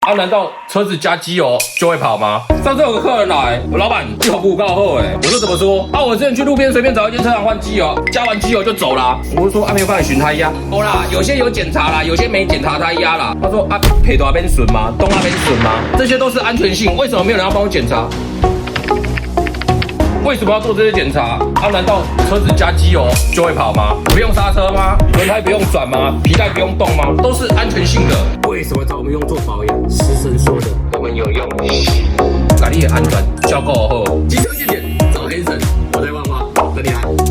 啊，难道车子加机油就会跑吗？上次有个客人来，我老板机油不告后我说怎么说？啊，我之前去路边随便找一间车行换机油，加完机油就走啦。我就说啊，没有帮你巡胎压。好啦，有些有检查啦，有些没检查胎压啦。他说啊，配多那边损吗？东那边损吗？这些都是安全性，为什么没有人要帮我检查？为什么要做这些检查？啊，难道车子加机油就会跑吗？不用刹车吗？轮胎不用转吗？皮带不用动吗？都是安全性的。为什么找我们用做保养？师生说的，我们有用。把你的安全效果好，机车健检找黑神，我在万华等你来。